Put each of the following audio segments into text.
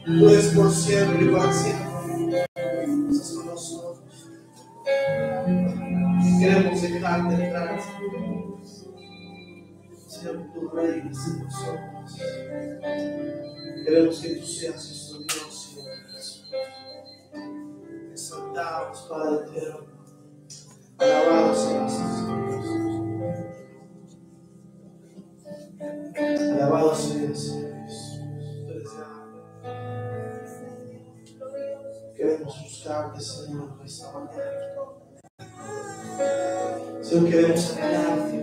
Tú eres por siempre y para siempre. Estás con nosotros. Queremos dejarte entrar, Señor, que tú reines en nosotros. Queremos que tú seas nuestro Dios, Señor Jesús. Exaltamos, Padre eterno. Alabado seas, Señor. Alabado seas, Señor Jesús. Tú eres grande. Queremos buscarte, Señor, en esta mañana. Señor, queremos anhelarte.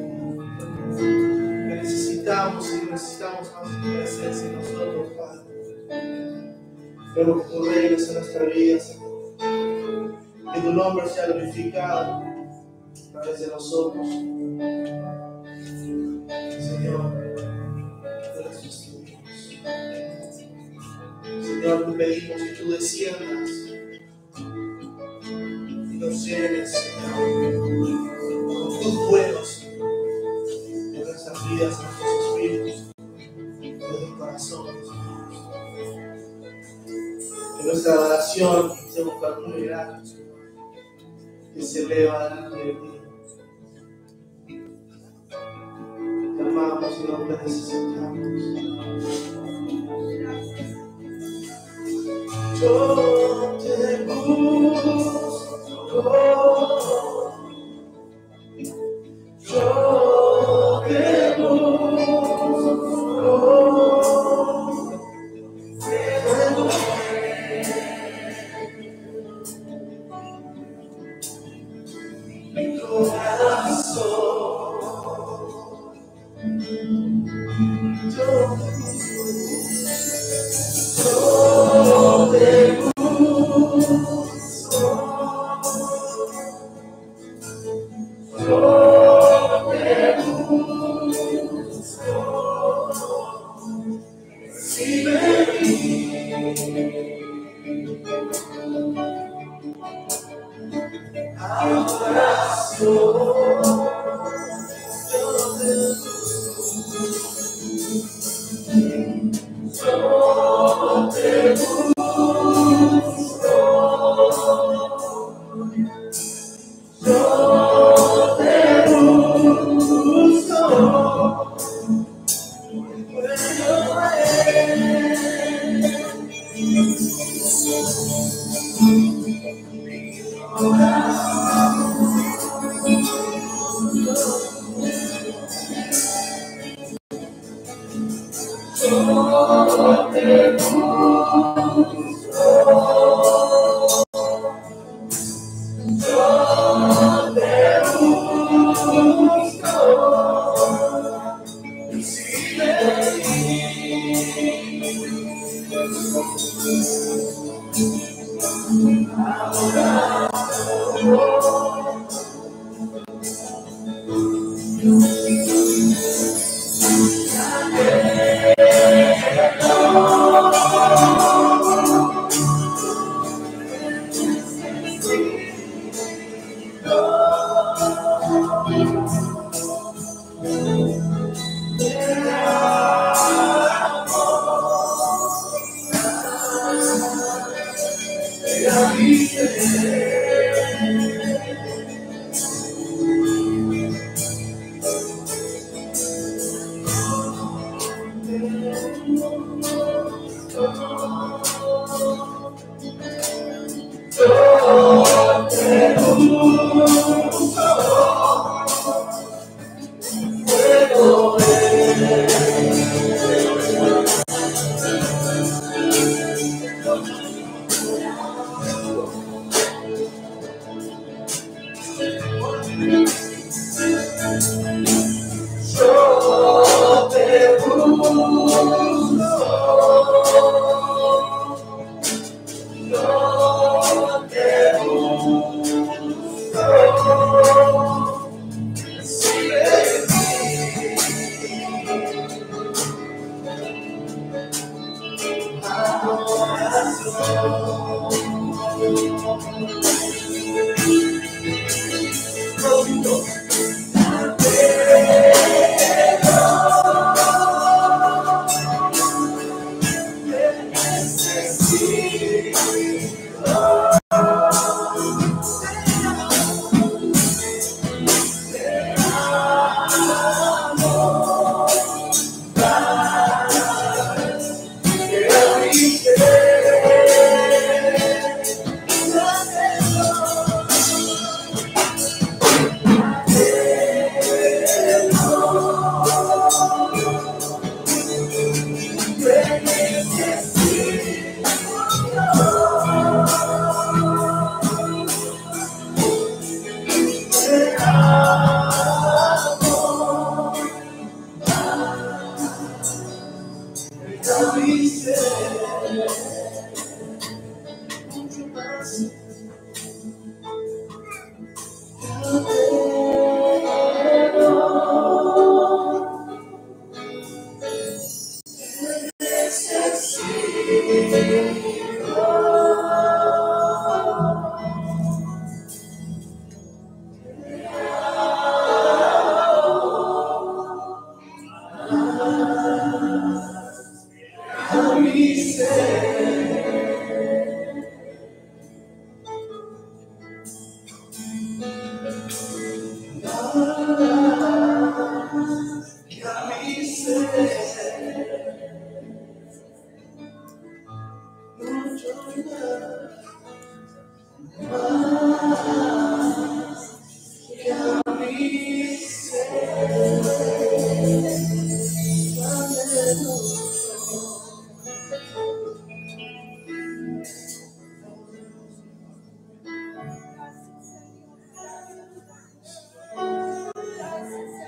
Que necesitamos más de tu presencia en nosotros, Padre. Queremos que tú reines en nuestra vida, Señor. Que tu nombre sea glorificado a través de nosotros. Señor, tú eres nuestro Dios. Señor, te pedimos que tú desciendas y nos llenes, Señor, con tus buenos en nuestras vidas, en nuestros espíritus, en nuestros corazones. Que nuestra adoración sea un canto muy grande, Señor, que se eleva delante de ti. Te amamos, Señor, te necesitamos. Yo te busco, yo te busco, mi corazón, yo te busco.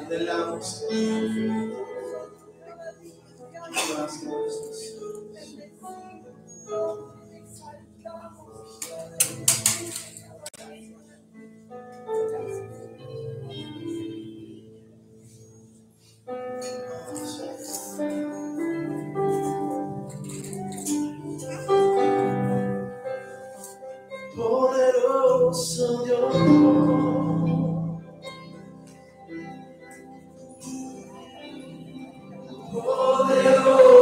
Anhelamos. Gracias, Jesús. Poderoso Dios, poderoso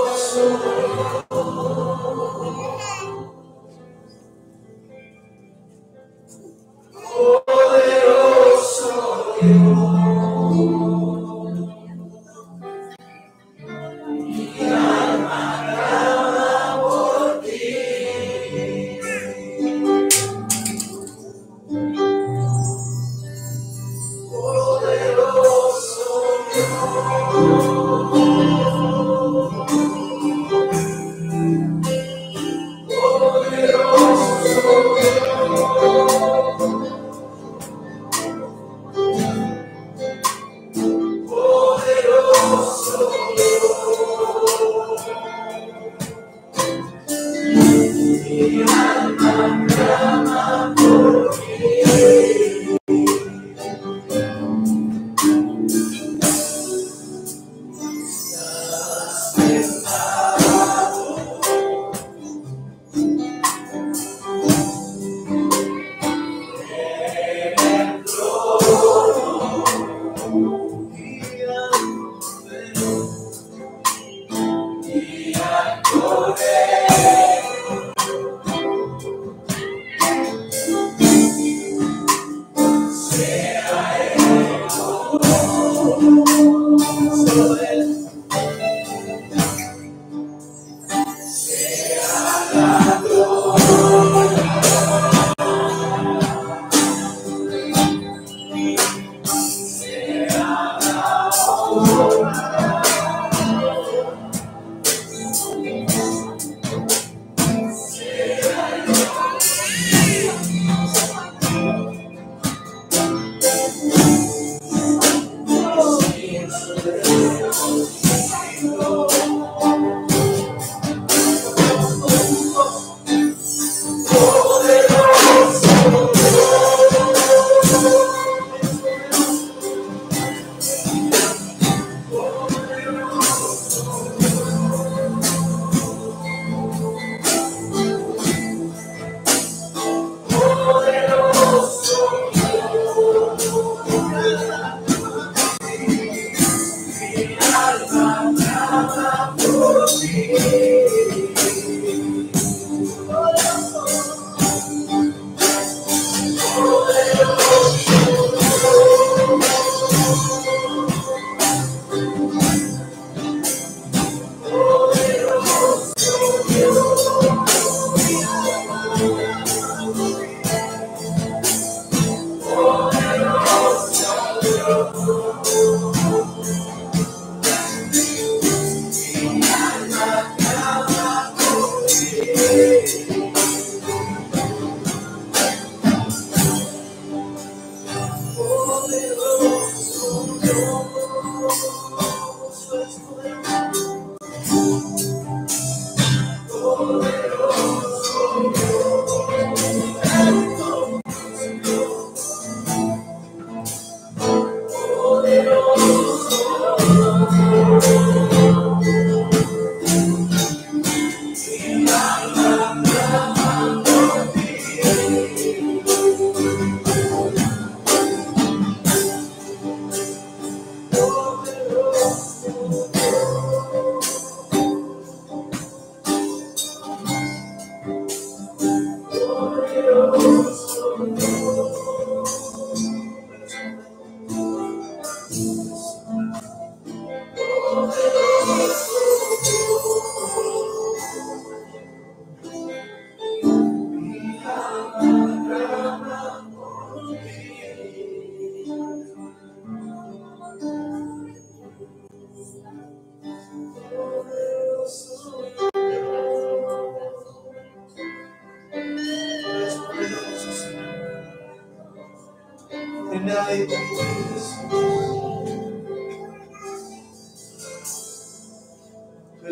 nadie como tú, Jesús.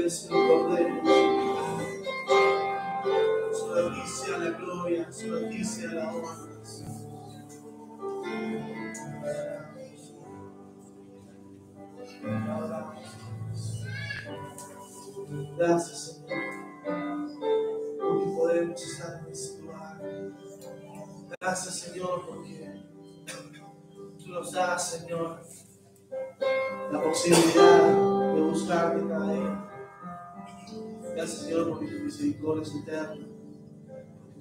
vencido Cordero. Solo a ti sea la gloria, solo a ti sea la honra. Gracias, Señor, porque podemos estar en este lugar. Gracias, Señor, porque tú nos das, Señor, la posibilidad de buscarte cada día. Gracias, Señor, porque tu misericordia es eterna.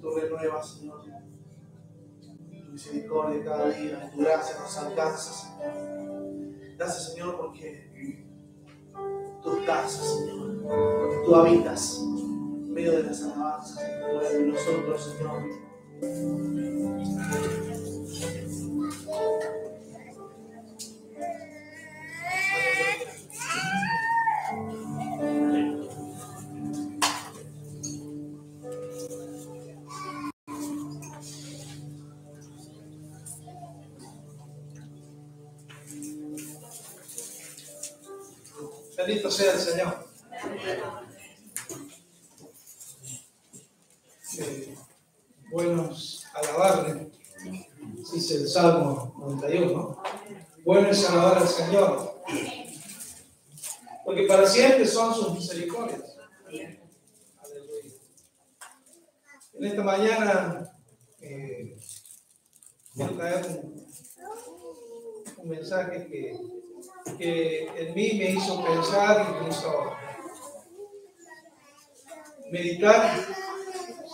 Porque tú renuevas, Señor, tu misericordia cada día. Tu gracia nos alcanza, Señor. Gracias, Señor, porque tú estás, Señor, porque tú habitas en medio de las alabanzas de nosotros, Señor. Bendito sea el Señor. Buenos alabarle, dice el Salmo 91, ¿no? Bueno es alabar al Señor, porque para siempre son sus misericordias. Aleluya. En esta mañana quiero traer un mensaje que en mí me hizo pensar y me hizo meditar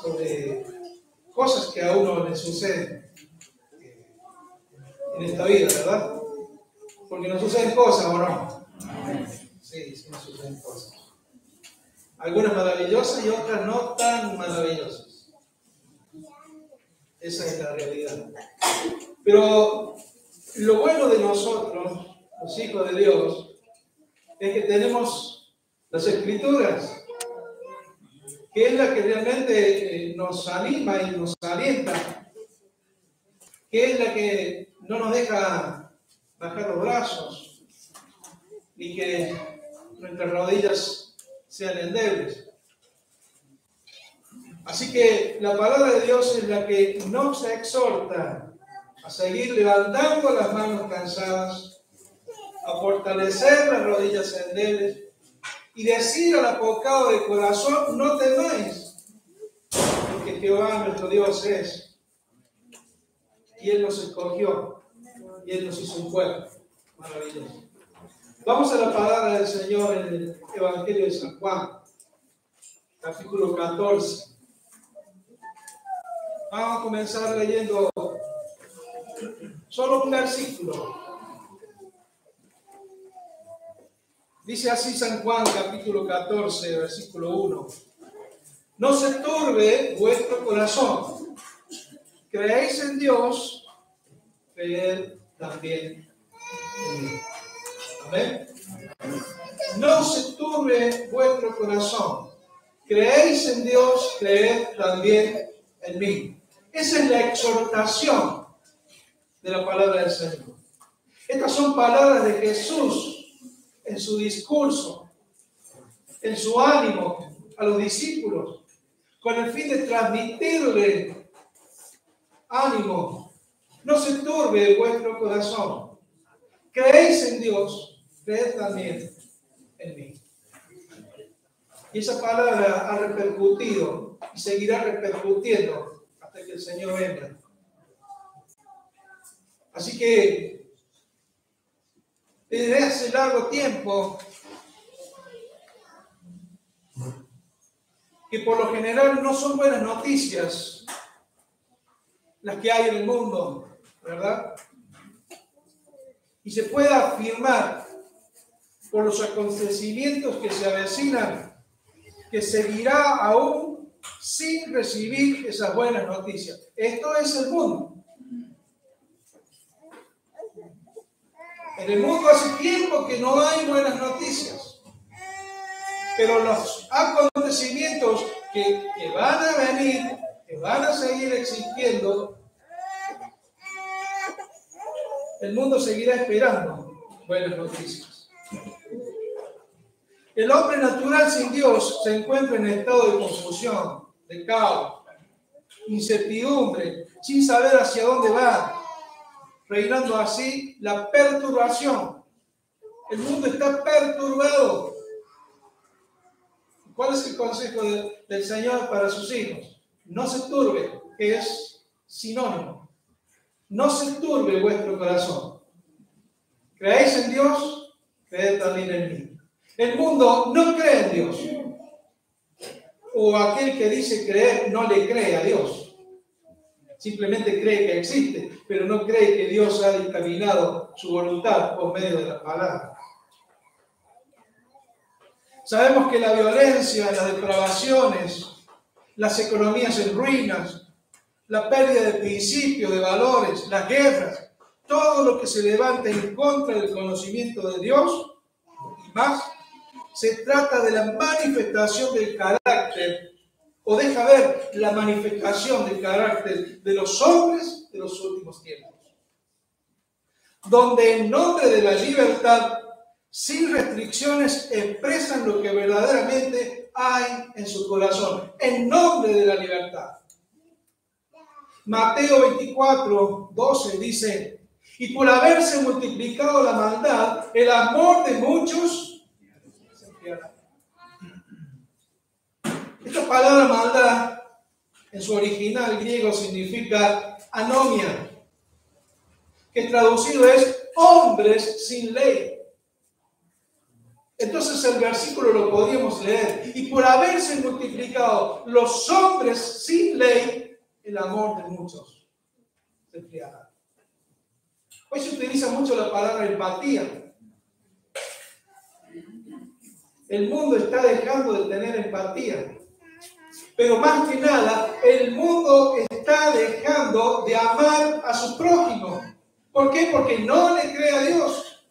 sobre cosas que a uno le suceden en esta vida, ¿verdad? Porque nos suceden cosas, ¿o no? Sí, sí nos suceden cosas. Algunas maravillosas y otras no tan maravillosas. Esa es la realidad. Pero lo bueno de nosotros, los hijos de Dios, es que tenemos las Escrituras, que es la que realmente nos anima y nos alienta, que es la que no nos deja bajar los brazos, ni que nuestras rodillas sean endebles. Así que la palabra de Dios es la que nos exhorta a seguir levantando las manos cansadas, a fortalecer las rodillas endebles y decir al apocado de corazón: no temáis, porque Jehová nuestro Dios es, y Él nos escogió, y Él nos hizo un pueblo maravilloso. Vamos a la palabra del Señor en el Evangelio de San Juan, capítulo 14. Vamos a comenzar leyendo solo un versículo. Dice así San Juan, capítulo 14, versículo 1. No se turbe vuestro corazón. Creéis en Dios, creed también en mí. Amén. No se turbe vuestro corazón. Creéis en Dios, creed también en mí. Esa es la exhortación de la palabra del Señor. Estas son palabras de Jesús en su discurso, en su ánimo a los discípulos, con el fin de transmitirle ánimo. No se turbe vuestro corazón. Creéis en Dios, creed también en mí. Y esa palabra ha repercutido y seguirá repercutiendo hasta que el Señor venga. Así que desde hace largo tiempo que por lo general no son buenas noticias las que hay en el mundo, ¿verdad? Y se puede afirmar por los acontecimientos que se avecinan que seguirá aún sin recibir esas buenas noticias. Esto es el mundo. En el mundo hace tiempo que no hay buenas noticias, pero los acontecimientos que van a venir, que van a seguir existiendo, el mundo seguirá esperando buenas noticias. El hombre natural sin Dios se encuentra en estado de confusión, de caos, incertidumbre, sin saber hacia dónde va, reinando así la perturbación. El mundo está perturbado. ¿Cuál es el consejo del Señor para sus hijos? No se turbe, que es sinónimo. No se turbe vuestro corazón. ¿Creéis en Dios? Creed también en mí. El mundo no cree en Dios. O aquel que dice creer no le cree a Dios. Simplemente cree que existe, pero no cree que Dios ha dictaminado su voluntad por medio de la palabra. Sabemos que la violencia, las depravaciones, las economías en ruinas, la pérdida de principios, de valores, las guerras, todo lo que se levanta en contra del conocimiento de Dios y más, se trata de la manifestación del carácter, o deja ver la manifestación del carácter de los hombres de los últimos tiempos, donde en nombre de la libertad, sin restricciones, expresan lo que verdaderamente hay en su corazón, en nombre de la libertad. Mateo 24:12 dice: y por haberse multiplicado la maldad, el amor de muchos se enfriará. Esta palabra maldad, en su original griego, significa anomia, que traducido es hombres sin ley. Entonces el versículo lo podríamos leer: y por haberse multiplicado los hombres sin ley, el amor de muchos se enfriará. Hoy se utiliza mucho la palabra empatía. El mundo está dejando de tener empatía. Pero más que nada, el mundo está dejando de amar a su prójimo. ¿Por qué? Porque no le cree a Dios.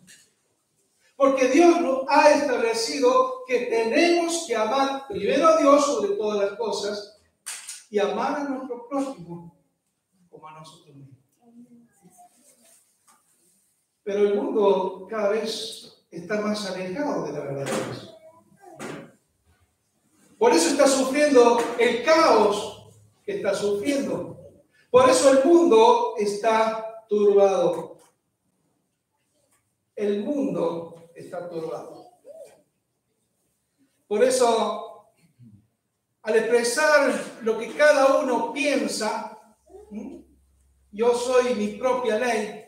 Porque Dios nos ha establecido que tenemos que amar primero a Dios sobre todas las cosas y amar a nuestro prójimo como a nosotros mismos. Pero el mundo cada vez está más alejado de la verdad de Dios. Por eso está sufriendo el caos que está sufriendo. Por eso el mundo está turbado. El mundo está turbado. Por eso, al expresar lo que cada uno piensa, yo soy mi propia ley,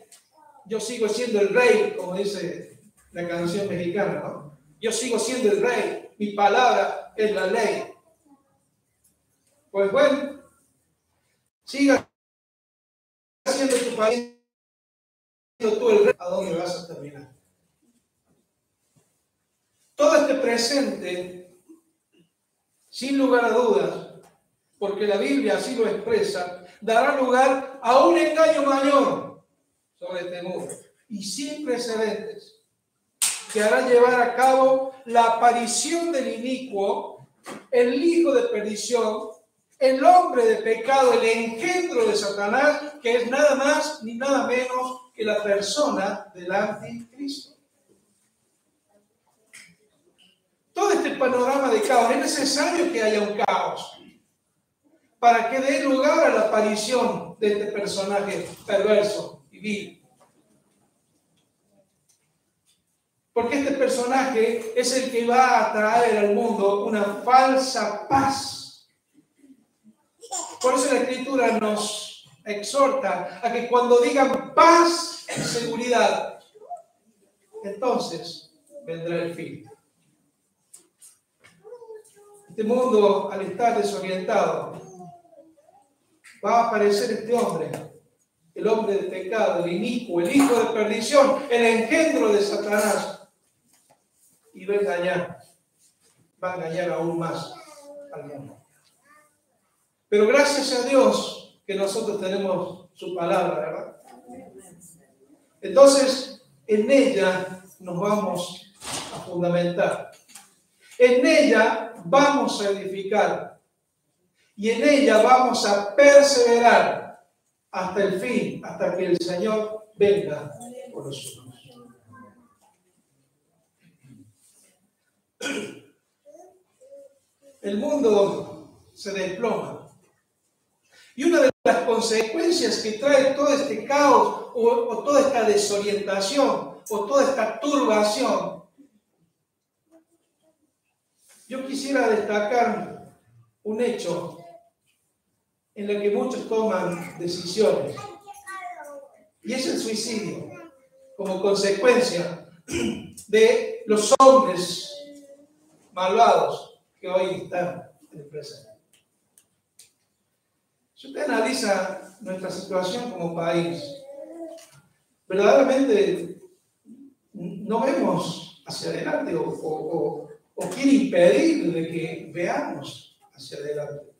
yo sigo siendo el rey, como dice la canción mexicana, ¿no? Yo sigo siendo el rey, mi palabra es la ley. Pues bueno, siga siendo tu país, siendo tú el rey. ¿A dónde vas a terminar? Todo este presente, sin lugar a dudas, porque la Biblia así lo expresa, dará lugar a un engaño mayor sobre este mundo y sin precedentes, que hará llevar a cabo la aparición del inicuo, el hijo de perdición, el hombre de pecado, el engendro de Satanás, que es nada más ni nada menos que la persona del anticristo. Todo este panorama de caos, es necesario que haya un caos para que dé lugar a la aparición de este personaje perverso y vil. Porque este personaje es el que va a traer al mundo una falsa paz. Por eso la Escritura nos exhorta a que cuando digan paz y seguridad, entonces vendrá el fin. Este mundo, al estar desorientado, va a aparecer este hombre, el hombre de pecado, el inicuo, el hijo de perdición, el engendro de Satanás, y va a engañar aún más al mundo. Pero gracias a Dios que nosotros tenemos su palabra, ¿verdad? Entonces, en ella nos vamos a fundamentar. En ella vamos a edificar. Y en ella vamos a perseverar hasta el fin, hasta que el Señor venga por nosotros. el mundo se desploma. Y una de las consecuencias que trae todo este caos o toda esta desorientación o toda esta turbación, yo quisiera destacar un hecho en el que muchos toman decisiones, y es el suicidio, como consecuencia de los hombres malvados que hoy están en el presente. Si usted analiza nuestra situación como país, verdaderamente no vemos hacia adelante o quiere impedir de que veamos hacia adelante.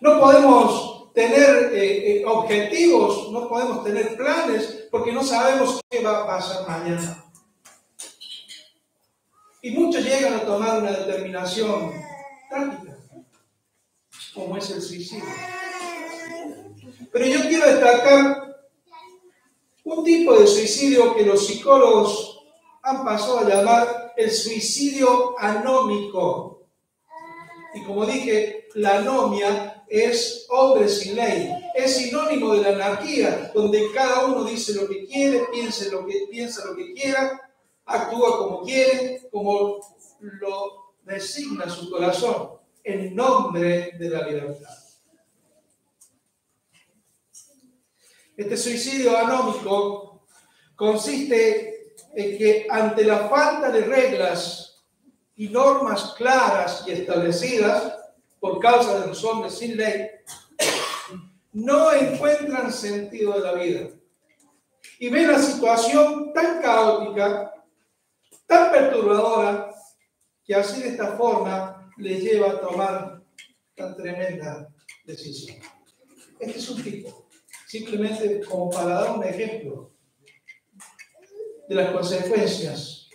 No podemos tener objetivos, no podemos tener planes, porque no sabemos qué va a pasar mañana. Y muchos llegan a tomar una determinación trágica, como es el suicidio. Pero yo quiero destacar un tipo de suicidio que los psicólogos han pasado a llamar el suicidio anómico. Y como dije, la anomia es hombre sin ley. Es sinónimo de la anarquía, donde cada uno dice lo que quiere, piensa lo que quiera, actúa como quiere, como lo designa su corazón, en nombre de la libertad. Este suicidio anómico consiste en que ante la falta de reglas y normas claras y establecidas por causa de los hombres sin ley, no encuentran sentido de la vida y ven la situación tan caótica, tan perturbadora, que así de esta forma les lleva a tomar tan tremenda decisión. Este es un tipo. Simplemente como para dar un ejemplo de las consecuencias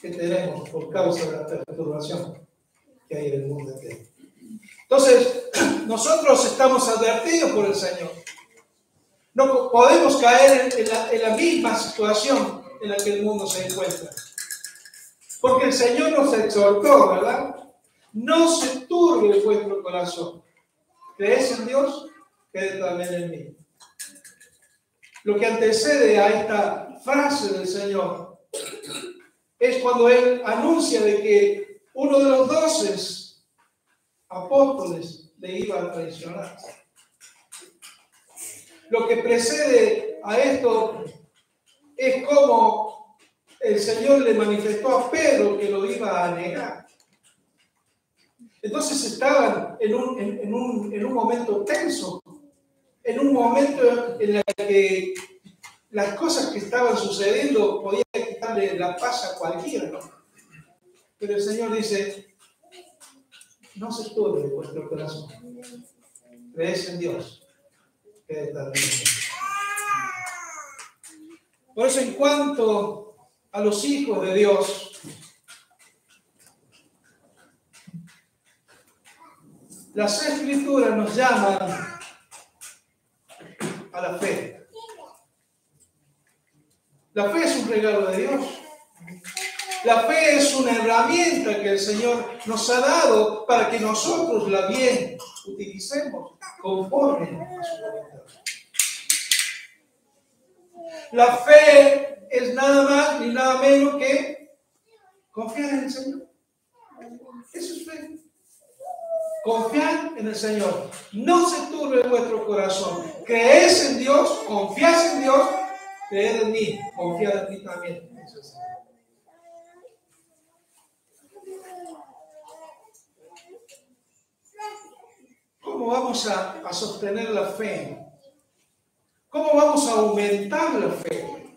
que tenemos por causa de la perturbación que hay en el mundo entero. Entonces, nosotros estamos advertidos por el Señor. No podemos caer en la misma situación en la que el mundo se encuentra. Porque el Señor nos exhortó, ¿verdad? No se turbe vuestro corazón. ¿Crees en Dios? Cree también en mí. Lo que antecede a esta frase del Señor es cuando Él anuncia de que uno de los 12 apóstoles le iba a traicionar. Lo que precede a esto es como el Señor le manifestó a Pedro que lo iba a negar. Entonces estaban en un momento tenso, en un momento en el que las cosas que estaban sucediendo podían quitarle la paz a cualquiera, ¿no? Pero el Señor dice, no se turbe vuestro corazón, creed en Dios, creed también en mí. Por eso, en cuanto a los hijos de Dios, las Escrituras nos llaman a la fe. La fe es un regalo de Dios. La fe es una herramienta que el Señor nos ha dado para que nosotros la bien utilicemos conforme a su voluntad. La fe es nada más ni nada menos que confiar en el Señor. Eso es fe. Confiar en el Señor. No se turbe vuestro corazón. Creed en Dios, confiad en Dios, creed en mí, confiad en mí también. Eso es. ¿Cómo vamos a sostener la fe? ¿Cómo vamos a aumentar la fe?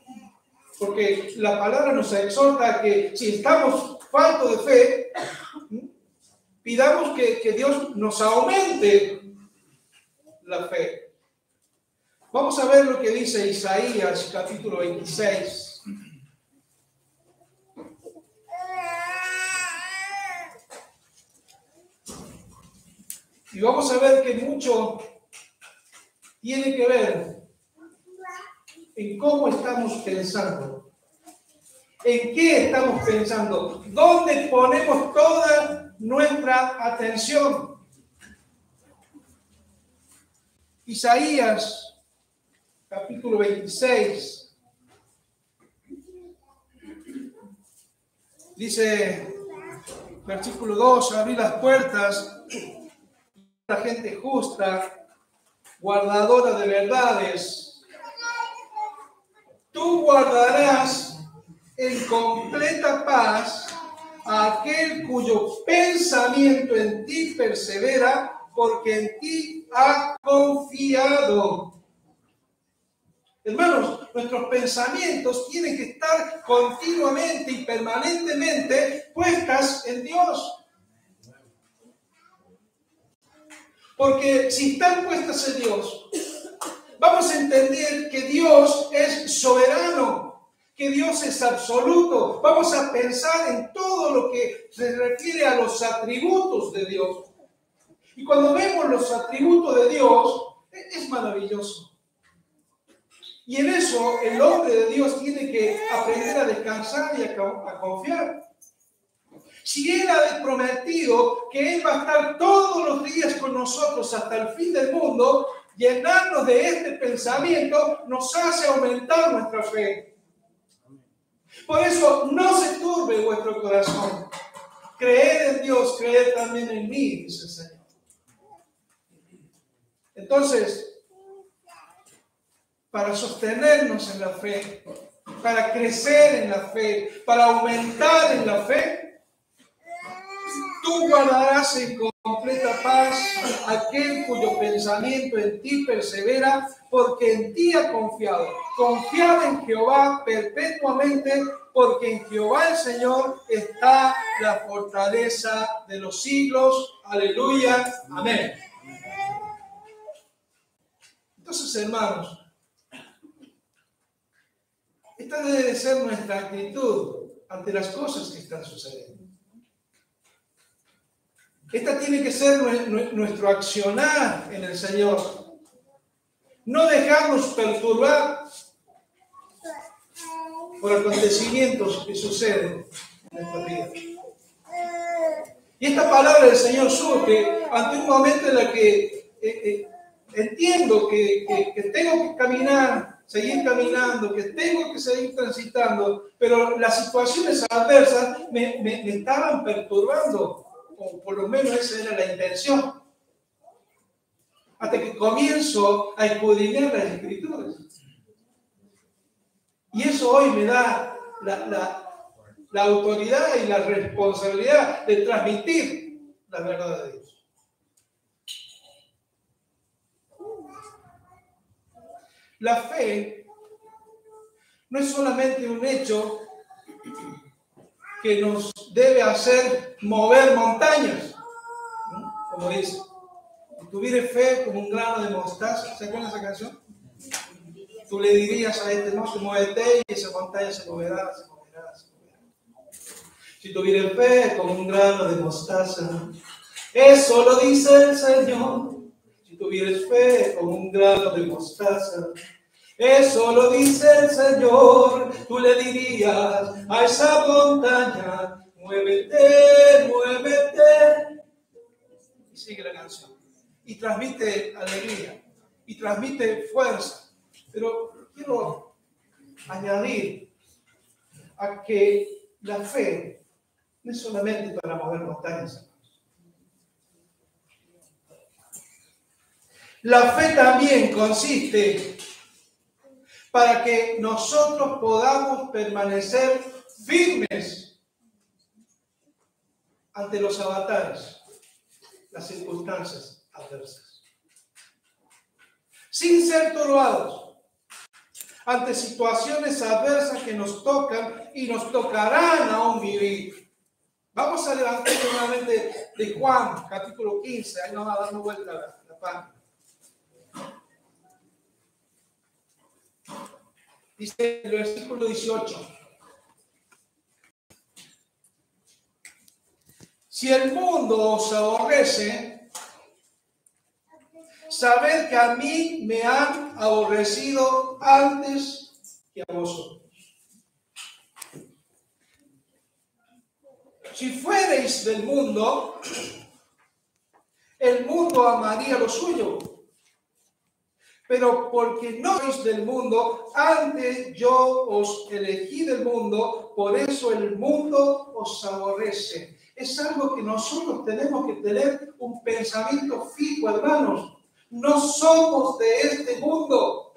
Porque la palabra nos exhorta a que si estamos faltos de fe, pidamos que Dios nos aumente la fe. Vamos a ver lo que dice Isaías capítulo 26. Y vamos a ver que mucho tiene que ver en cómo estamos pensando. ¿En qué estamos pensando? ¿Dónde ponemos toda nuestra atención? Isaías, capítulo 26, dice, versículo 2, abrí las puertas, la gente justa, guardadora de verdades. Tú guardarás en completa paz a aquel cuyo pensamiento en ti persevera, porque en ti ha confiado. Hermanos, nuestros pensamientos tienen que estar continuamente y permanentemente puestas en Dios. Porque si están puestas en Dios, vamos a entender que Dios es soberano, que Dios es absoluto. Vamos a pensar en todo lo que se refiere a los atributos de Dios. Y cuando vemos los atributos de Dios, es maravilloso. Y en eso el hombre de Dios tiene que aprender a descansar y a confiar. Si Él ha prometido que Él va a estar todos los días con nosotros hasta el fin del mundo, llenarnos de este pensamiento nos hace aumentar nuestra fe. Por eso no se turbe vuestro corazón. Creed en Dios, creed también en mí, dice el Señor. Entonces, para sostenernos en la fe, para crecer en la fe, para aumentar en la fe, tú guardarás en completa paz aquel cuyo pensamiento en ti persevera, porque en ti ha confiado. Confiad en Jehová perpetuamente, porque en Jehová el Señor está la fortaleza de los siglos. Aleluya. Amén. Entonces, hermanos, esta debe de ser nuestra actitud ante las cosas que están sucediendo. Esta tiene que ser nuestro accionar en el Señor. No dejarnos perturbar por acontecimientos que suceden en nuestra vida. Y esta palabra del Señor surge ante un momento en el que entiendo que tengo que caminar, seguir caminando, que tengo que seguir transitando, pero las situaciones adversas me estaban perturbando, o por lo menos esa era la intención, hasta que comienzo a escudriñar las Escrituras. Y eso hoy me da la autoridad y la responsabilidad de transmitir la verdad de Dios. La fe no es solamente un hecho que nos debe hacer mover montañas, ¿no? Como dice, si tuviera fe como un grano de mostaza, ¿se acuerdan de esa canción? Tú le dirías a este monte, muévete, y esa montaña se moverá, se moverá, se moverá. Si tuviera fe como un grano de mostaza, eso lo dice el Señor. Si tuvieras fe como un grano de mostaza, eso lo dice el Señor. Tú le dirías a esa montaña, muévete, muévete. Y sigue la canción. Y transmite alegría. Y transmite fuerza. Pero quiero añadir a que la fe no es solamente para mover montañas. La fe también consiste para que nosotros podamos permanecer firmes ante los avatares, las circunstancias adversas, sin ser turbados ante situaciones adversas que nos tocan y nos tocarán aún vivir. Vamos a levantar nuevamente de Juan, capítulo 15, ahí nos va dando vuelta la página. Dice el versículo 18. Si el mundo os aborrece, sabed que a mí me han aborrecido antes que a vosotros. si fuereis del mundo, el mundo amaría lo suyo. Pero porque no sois del mundo, antes yo os elegí del mundo, por eso el mundo os aborrece. Es algo que nosotros tenemos que tener un pensamiento fijo, hermanos. No somos de este mundo.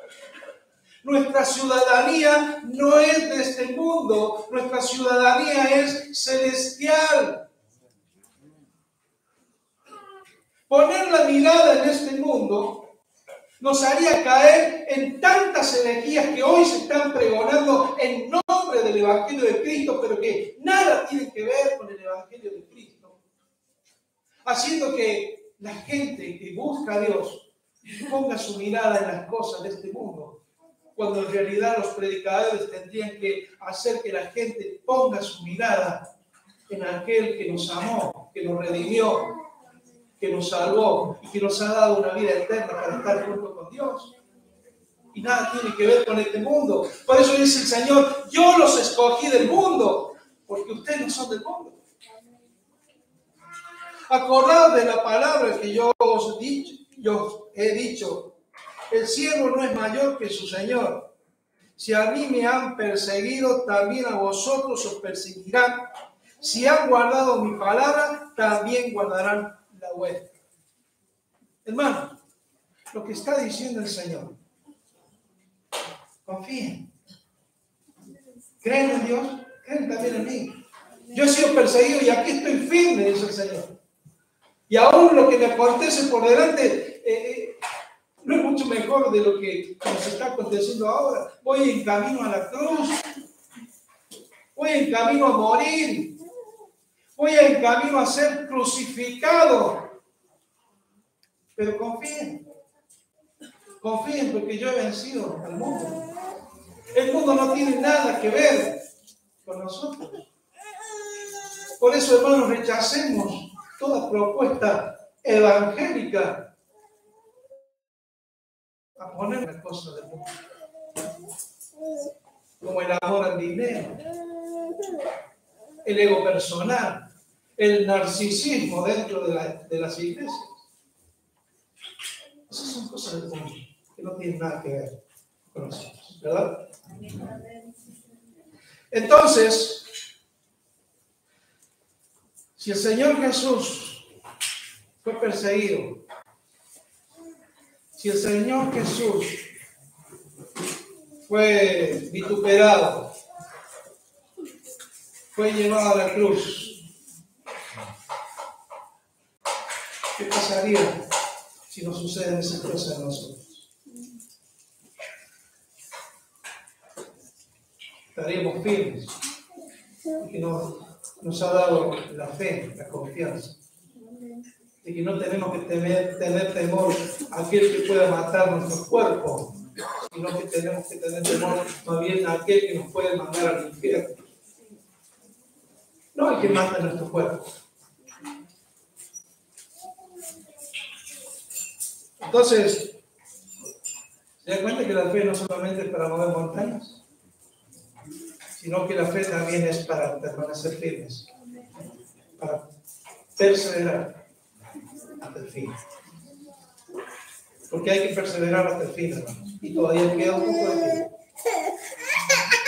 Nuestra ciudadanía no es de este mundo. Nuestra ciudadanía es celestial. Poner la mirada en este mundo nos haría caer en tantas herejías que hoy se están pregonando en nombre del Evangelio de Cristo, pero que nada tienen que ver con el Evangelio de Cristo. Haciendo que la gente que busca a Dios ponga su mirada en las cosas de este mundo, cuando en realidad los predicadores tendrían que hacer que la gente ponga su mirada en aquel que nos amó, que nos redimió, que nos salvó y que nos ha dado una vida eterna para estar junto con Dios. Y nada tiene que ver con este mundo. Por eso dice el Señor, yo los escogí del mundo, porque ustedes no son del mundo. Acordad de la palabra que yo os he dicho, el siervo no es mayor que su Señor. Si a mí me han perseguido, también a vosotros os perseguirán. Si han guardado mi palabra, también guardarán la vuestra. Hermano, lo que está diciendo el Señor, confíen. ¿Creen en Dios? ¿Creen también en mí? Yo he sido perseguido y aquí estoy firme, dice el Señor. Y aún lo que me acontece por delante no es mucho mejor de lo que nos está aconteciendo ahora. Voy en camino a la cruz. Voy en camino a morir. Voy en camino a ser crucificado. Pero confíen. Confíen porque yo he vencido al mundo. El mundo no tiene nada que ver con nosotros. Por eso, hermanos, rechacemos toda propuesta evangélica a poner las cosas del mundo. Como el amor al dinero, el ego personal, el narcisismo dentro de las iglesias. Esas son cosas del mundo que no tienen nada que ver con nosotros, ¿verdad? Entonces, si el Señor Jesús fue perseguido, si el Señor Jesús fue vituperado, fue llevado a la cruz, ¿qué pasaría si nos suceden esas cosas a nosotros? Estaríamos firmes, porque nos ha dado la fe, la confianza, de que no tenemos que tener temor a aquel que pueda matar nuestro cuerpo, sino que tenemos que tener temor más bien a aquel que nos puede mandar al infierno. No el que mata nuestro cuerpo. Entonces, ¿se da cuenta que la fe no solamente es para mover montañas? Sino que la fe también es para permanecer firmes, para perseverar hasta el fin. Porque hay que perseverar hasta el fin, hermanos. Y todavía queda un poco de tiempo.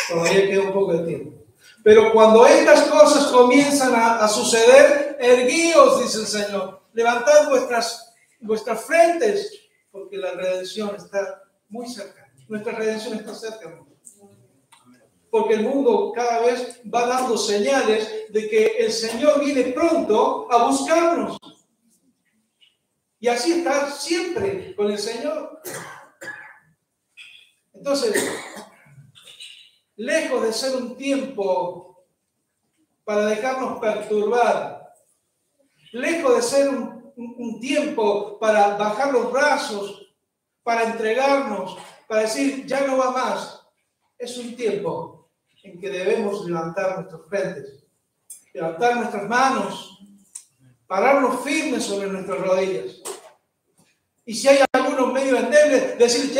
Todavía queda un poco de tiempo. Pero cuando estas cosas comienzan a suceder, erguíos, dice el Señor. Levantad vuestras frentes, porque la redención está muy cerca. Nuestra redención está cerca, hermanos. Porque el mundo cada vez va dando señales de que el Señor viene pronto a buscarnos. Y así estar siempre con el Señor. Entonces, lejos de ser un tiempo para dejarnos perturbar, lejos de ser un tiempo para bajar los brazos, para entregarnos, para decir, ya no va más, es un tiempo en que debemos levantar nuestras frentes, levantar nuestras manos, pararnos firmes sobre nuestras rodillas. Y si hay algunos medio endebles, decir,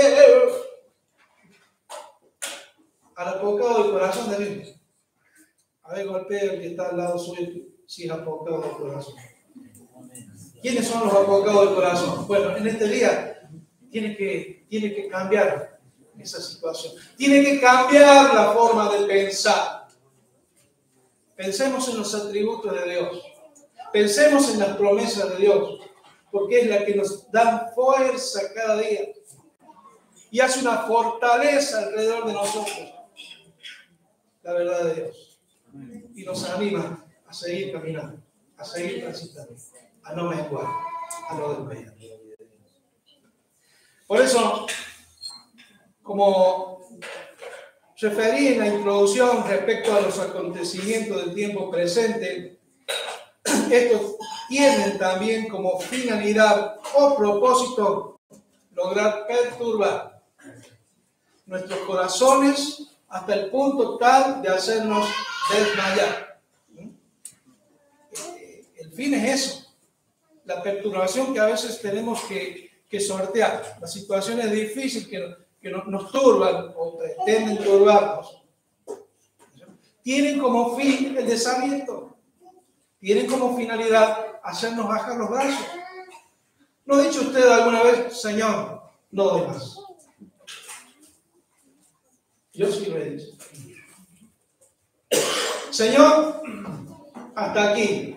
al apocado del corazón de Dios, A ver, golpea el que está al lado suyo si es apocado del corazón. ¿Quiénes son los apocados del corazón? Bueno, en este día tiene que cambiar esa situación. Tiene que cambiar la forma de pensar. Pensemos en los atributos de Dios. Pensemos en las promesas de Dios, porque es la que nos da fuerza cada día y hace una fortaleza alrededor de nosotros. La verdad de Dios. Y nos anima a seguir caminando, a seguir transitando, a no menguar, a no desmayar. Por eso, como referí en la introducción respecto a los acontecimientos del tiempo presente, estos tienen también como finalidad o propósito lograr perturbar nuestros corazones hasta el punto tal de hacernos desmayar. El fin es eso, la perturbación que a veces tenemos que sortear, las situaciones difíciles que nos turban o pretenden turbarnos, tienen como fin el desaliento, tienen como finalidad hacernos bajar los brazos. ¿No ha dicho usted alguna vez, Señor, no doy más? Yo sí lo he dicho. Señor, hasta aquí.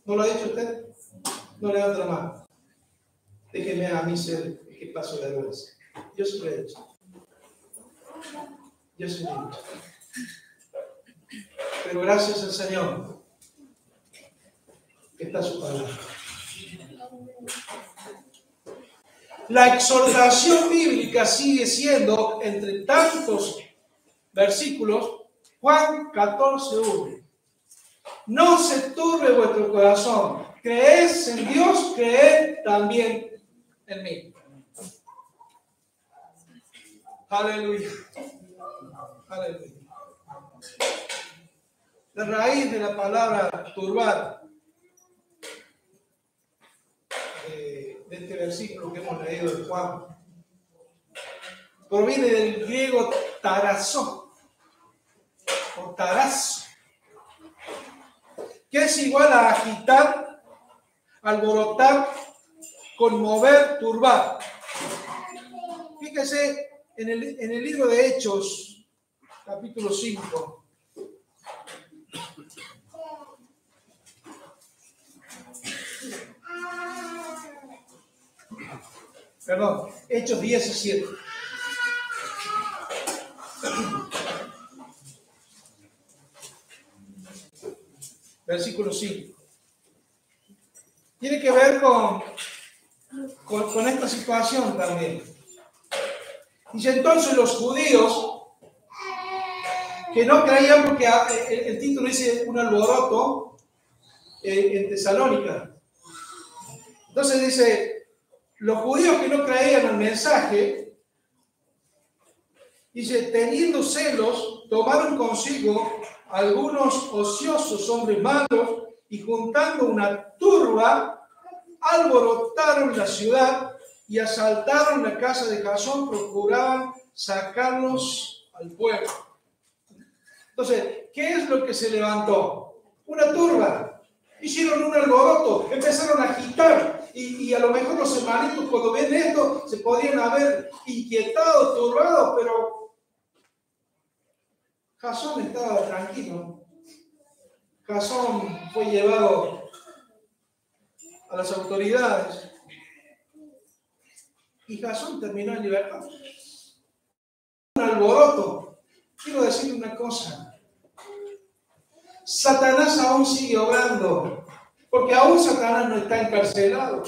¿No lo ha dicho usted? No levanta la mano. Déjeme a mí ser el que paso de vergüenza. Yo sí lo he dicho. Yo sí lo he dicho. Pero gracias al Señor que está su palabra. La exhortación bíblica sigue siendo, entre tantos versículos, Juan 14:1. No se turbe vuestro corazón. Creed en Dios, creed también en mí. Aleluya. Aleluya. La raíz de la palabra turbar, de este versículo que hemos leído de Juan, proviene del griego tarazo, o tarazo, que es igual a agitar, alborotar, conmover, turbar. Fíjese en el libro de Hechos, capítulo 5. Perdón, Hechos 17. Versículo 5. Tiene que ver con esta situación también. Dice, entonces los judíos que no creían, porque el título dice un alboroto en Tesalónica. Entonces dice, los judíos que no creían al mensaje, dice, teniendo celos, tomaron consigo algunos ociosos hombres malos y juntando una turba, alborotaron la ciudad y asaltaron la casa de Jasón, procuraban sacarlos al pueblo. Entonces, ¿qué es lo que se levantó? Una turba. Hicieron un alboroto, empezaron a agitar y a lo mejor los hermanitos cuando ven esto se podrían haber inquietado, turbado, pero Jasón estaba tranquilo. Jasón fue llevado a las autoridades y Jasón terminó en libertad. Un alboroto. Quiero decir una cosa. Satanás aún sigue obrando, porque aún Satanás no está encarcelado.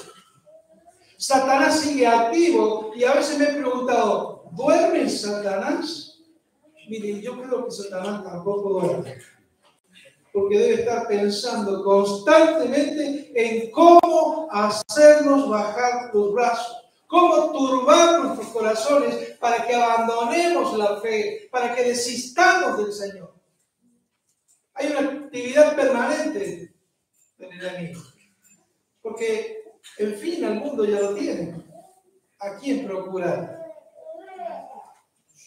Satanás sigue activo y a veces me he preguntado, ¿duerme Satanás? Miren, yo creo que Satanás tampoco duerme, porque debe estar pensando constantemente en cómo hacernos bajar los brazos, cómo turbar nuestros corazones para que abandonemos la fe, para que desistamos del Señor. Hay una actividad permanente del enemigo, porque el fin al mundo ya lo tiene. ¿A quién procurar?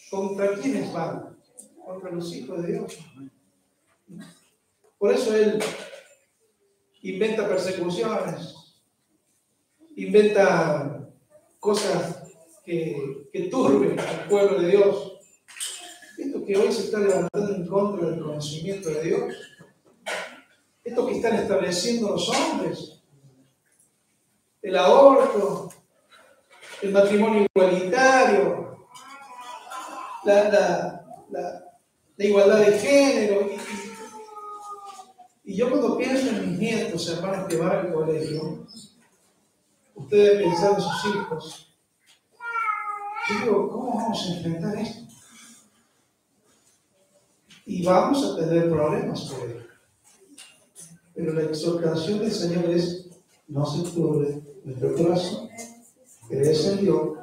¿Contra quiénes van? Contra los hijos de Dios. Por eso él inventa persecuciones, inventa cosas que turben al pueblo de Dios. Esto que hoy se está levantando en contra del conocimiento de Dios, esto que están estableciendo los hombres, el aborto, el matrimonio igualitario, la igualdad de género. Y yo cuando pienso en mis nietos, hermanos, que van al colegio, ustedes pensan en sus hijos, yo digo, ¿cómo vamos a enfrentar esto? Y vamos a tener problemas por ello. Pero la exhortación del Señor es, no se turbe nuestro corazón, crees en Dios,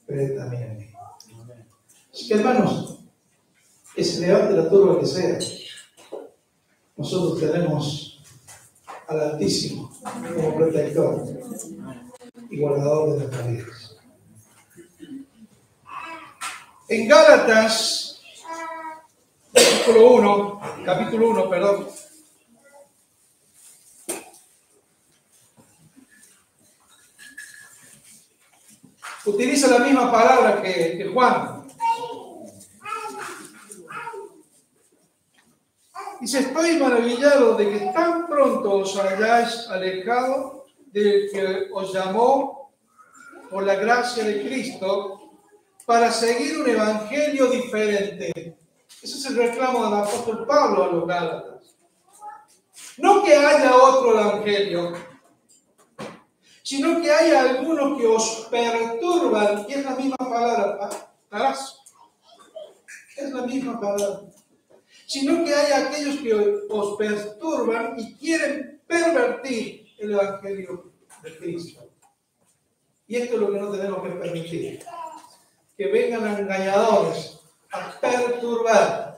cree también en mí. Así que hermanos, que se levante la turba que sea, nosotros tenemos al Altísimo como protector y guardador de nuestras vidas. En Gálatas, capítulo 1, perdón. Utiliza la misma palabra que Juan. Dice, estoy maravillado de que tan pronto os hayáis alejado del que os llamó por la gracia de Cristo para seguir un evangelio diferente. Ese es el reclamo del apóstol Pablo a los Gálatas. No que haya otro evangelio, sino que hay algunos que os perturban, y es la misma palabra, parazo, es la misma palabra, sino que hay aquellos que os perturban y quieren pervertir el evangelio de Cristo. Y esto es lo que no tenemos que permitir, que vengan engañadores a perturbar,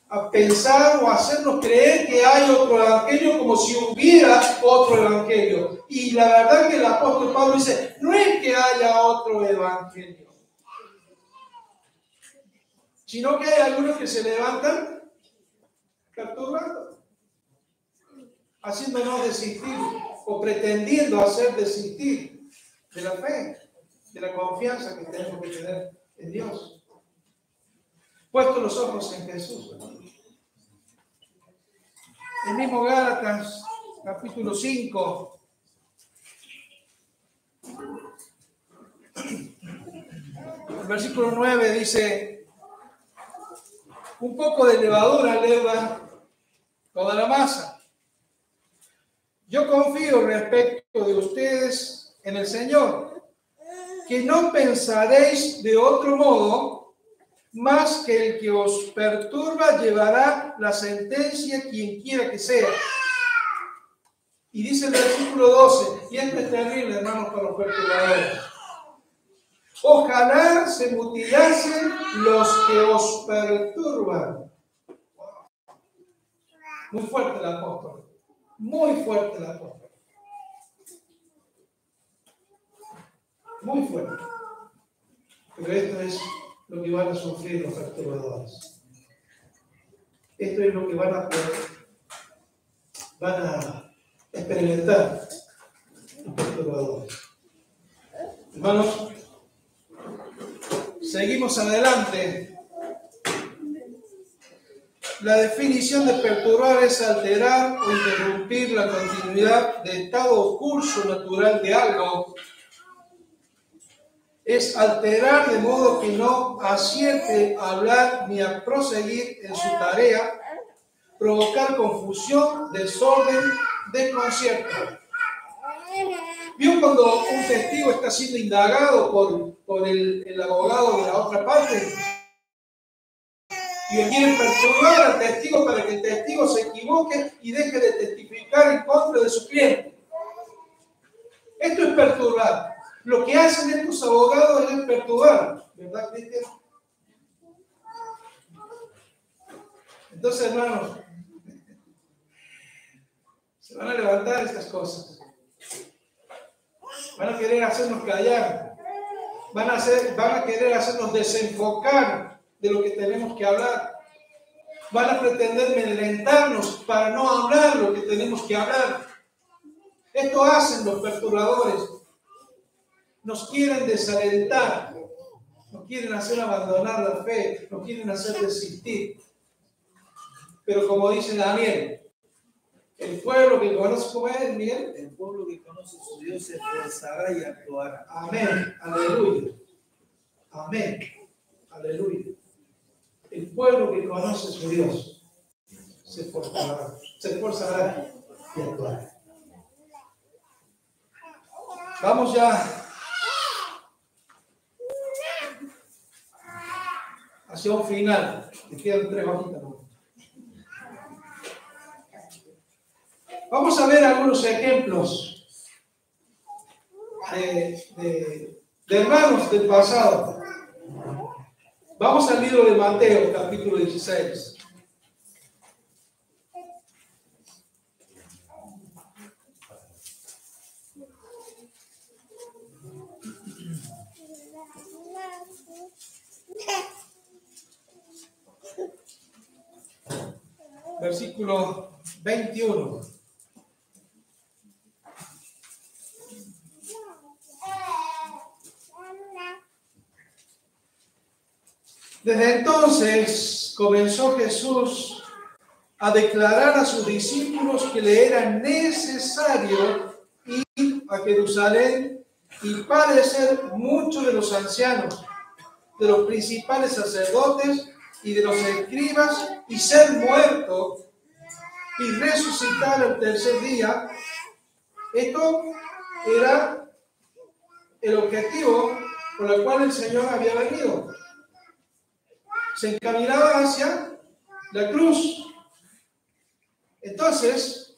a pensar o a hacernos creer que hay otro evangelio como si hubiera otro evangelio. Y la verdad que el apóstol Pablo dice, no es que haya otro evangelio, sino que hay algunos que se levantan perturbando, haciéndonos desistir o pretendiendo hacer desistir de la fe, de la confianza que tenemos que tener en Dios. Puesto los ojos en Jesús. El mismo Gálatas, capítulo 5. El versículo 9 dice, un poco de levadura leva toda la masa. Yo confío respecto de ustedes en el Señor, que no pensaréis de otro modo, más que el que os perturba llevará la sentencia quien quiera que sea. Y dice el versículo 12, y esto es terrible, hermanos, para los perturbadores. Ojalá se mutilasen los que os perturban. Muy fuerte el apóstol. Muy fuerte el apóstol. Muy fuerte. Pero esto es lo que van a sufrir los perturbadores. Esto es lo que van a experimentar los perturbadores. Hermanos, seguimos adelante. La definición de perturbar es alterar o interrumpir la continuidad de estado o curso natural de algo. Es alterar de modo que no acierte a hablar ni a proseguir en su tarea, provocar confusión, desorden, desconcierto. ¿Vio cuando un testigo está siendo indagado por el abogado de la otra parte? Y quieren perturbar al testigo para que el testigo se equivoque y deje de testificar en contra de su cliente. Esto es perturbar. Lo que hacen estos abogados es perturbar, ¿verdad, Cristian? Entonces, hermanos, se van a levantar estas cosas. Van a querer hacernos callar. Van a querer hacernos desenfocar de lo que tenemos que hablar. van a pretender amedrentarnos para no hablar lo que tenemos que hablar. Esto hacen los perturbadores. Nos quieren desalentar, nos quieren hacer abandonar la fe, nos quieren hacer desistir. Pero como dice Daniel, el pueblo que conoce, ¿cómo es, Miguel? El pueblo que conoce a su Dios se esforzará y actuará. Amén, aleluya. Amén, aleluya. El pueblo que conoce a su Dios se esforzará y actuará. Vamos ya hacia un final. Te quedan 3 hojitas. Vamos a ver algunos ejemplos de hermanos del pasado. Vamos al libro de Mateo, capítulo 16. Versículo 21. Desde entonces comenzó Jesús a declarar a sus discípulos que le era necesario ir a Jerusalén y padecer muchos de los ancianos, de los principales sacerdotes y de los escribas, y ser muerto y resucitar al tercer día. Esto era el objetivo por el cual el Señor había venido. Se encaminaba hacia la cruz. Entonces,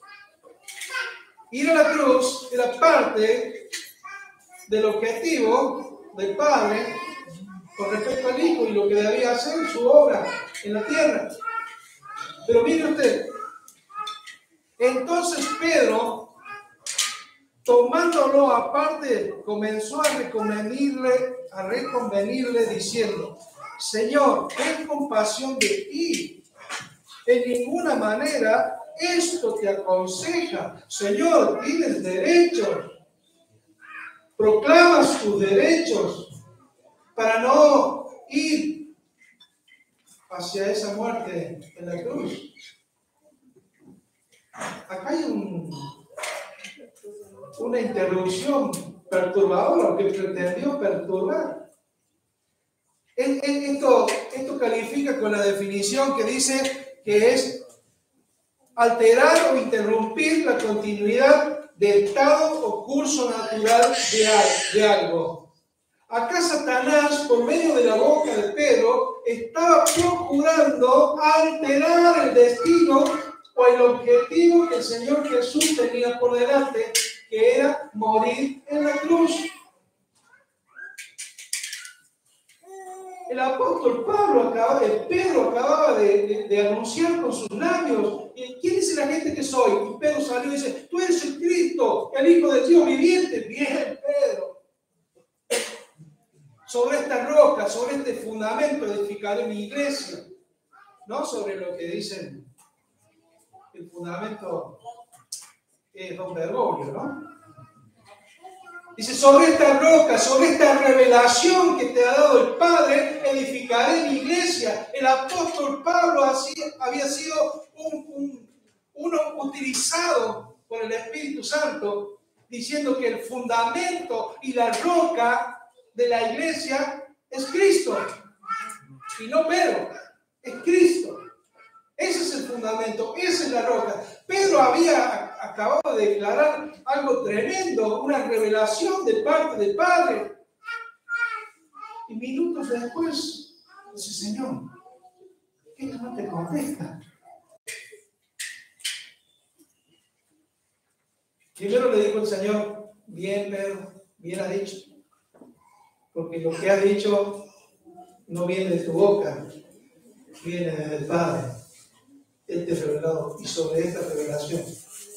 ir a la cruz era parte del objetivo del Padre con respecto al Hijo y lo que debía hacer su obra en la tierra. Pero mire usted, entonces Pedro, tomándolo aparte, comenzó a reconvenirle diciendo: Señor, ten compasión de ti. En ninguna manera esto te aconseja. Señor, tienes derechos. Proclamas tus derechos para no ir hacia esa muerte en la cruz. Acá hay una interrupción perturbadora que pretendió perturbar. Esto califica con la definición que dice que es alterar o interrumpir la continuidad del estado o curso natural de algo. Acá Satanás, por medio de la boca de Pedro, estaba procurando alterar el destino o el objetivo que el Señor Jesús tenía por delante, que era morir en la cruz. El apóstol Pedro acababa de anunciar con sus labios: ¿quién dice la gente que soy? Y Pedro salió y dice: tú eres el Cristo, el Hijo del Dios viviente. Bien, Pedro. Sobre esta roca, sobre este fundamento edificaré mi iglesia. No sobre lo que dicen el fundamento es Don Bergoglio, ¿no? Dice: sobre esta roca, sobre esta revelación que te ha dado el Padre, edificaré mi iglesia. El apóstol Pablo había sido uno utilizado por el Espíritu Santo, diciendo que el fundamento y la roca de la iglesia es Cristo. Y no Pedro, es Cristo. Ese es el fundamento, esa es la roca. Pedro había acabado de declarar algo tremendo, una revelación de parte del Padre. Y minutos después dice: Señor, esto no te contesta. Primero le dijo el Señor: bien, Pedro, bien has dicho. Porque lo que has dicho no viene de tu boca, viene del Padre. Él te reveló, y sobre esta revelación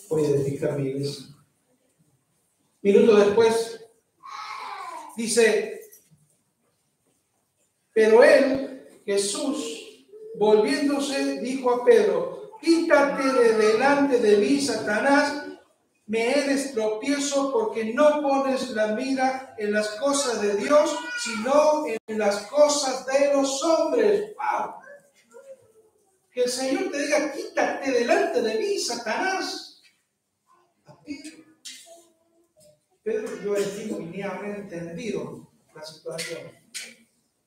voy a edificar mi iglesia. Minutos después dice: pero él, Jesús, Volviéndose, dijo a Pedro: quítate de delante de mí, Satanás, me eres tropiezo, porque no pones la mira en las cosas de Dios, sino en las cosas de los hombres. ¡Wow! Que el Señor te diga: quítate delante de mí, Satanás. A Pedro. Pedro, yo estimo que ni habría entendido la situación,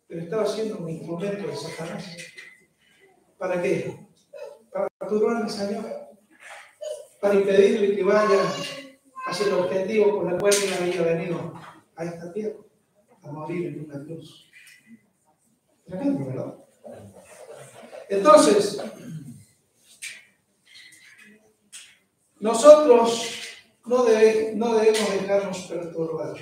pero estaba siendo un instrumento de Satanás. ¿Para qué? Para perturbar al Señor, para impedirle que vaya hacia el objetivo por el cual él había venido a esta tierra, a morir en una cruz. Tremendo, ¿verdad? Entonces, nosotros no debemos dejarnos perturbar.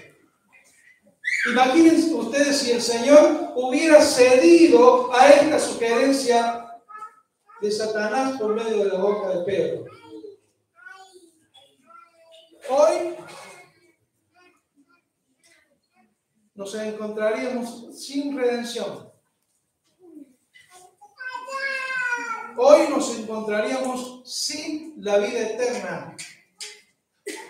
Imagínense ustedes si el Señor hubiera cedido a esta sugerencia de Satanás por medio de la boca de Pedro. Hoy nos encontraríamos sin redención. Hoy nos encontraríamos sin la vida eterna.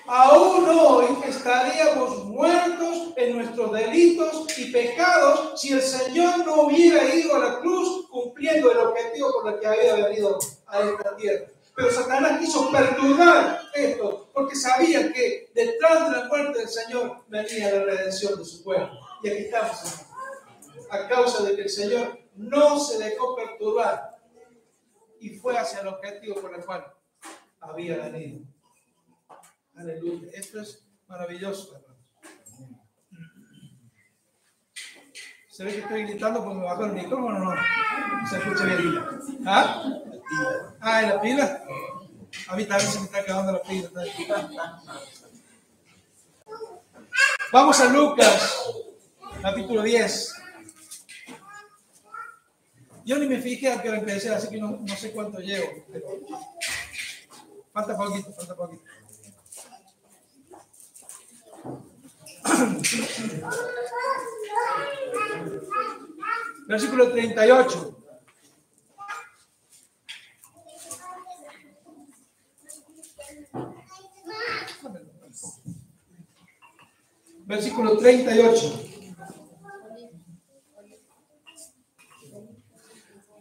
Aún hoy estaríamos muertos en nuestros delitos y pecados si el Señor no hubiera ido a la cruz cumpliendo el objetivo por el que había venido a esta tierra. Pero Satanás quiso perturbar esto porque sabía que detrás de la muerte del Señor venía la redención de su pueblo. Y aquí estamos, a causa de que el Señor no se dejó perturbar y fue hacia el objetivo por el cual había venido. Aleluya. Esto es maravilloso, hermanos. ¿Se ve que estoy gritando porque me bajó el micrófono o no? ¿Se escucha bien? ¿Ah? ¿En la pila? A mí también se me está acabando la pila. Vamos a Lucas, capítulo 10. Yo ni me fijé a qué hora empecé, así que no sé cuánto llevo. Pero falta poquito. Versículo 38. Versículo 38.